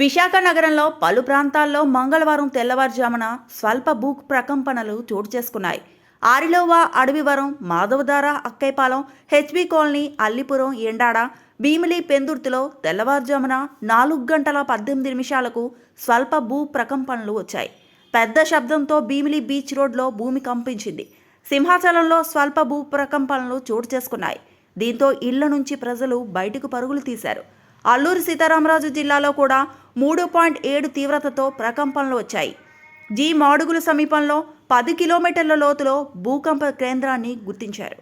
విశాఖ నగరంలో పలు ప్రాంతాల్లో మంగళవారం తెల్లవారుజామున స్వల్ప భూ ప్రకంపనలు చోటు చేసుకున్నాయి. ఆరిలోవా, అడవివరం, మాధవధార, అక్కైపాలెం, హెచ్బి కాలనీ, అల్లిపురం, ఎండాడ, భీమిలి, పెందుర్తిలో తెల్లవారుజామున 4:18 స్వల్ప భూ ప్రకంపనలు వచ్చాయి. పెద్ద శబ్దంతో భీమిలి బీచ్ రోడ్లో భూమి కంపించింది. సింహాచలంలో స్వల్ప భూ ప్రకంపనలు చోటు చేసుకున్నాయి. దీంతో ఇళ్ల నుంచి ప్రజలు బయటకు పరుగులు తీశారు. అల్లూరి సీతారామరాజు జిల్లాలో కూడా 3.7 తీవ్రతతో ప్రకంపనలు వచ్చాయి. మాడుగుల సమీపంలో 10 కిలోమీటర్ల లోతులో భూకంప కేంద్రాన్ని గుర్తించారు.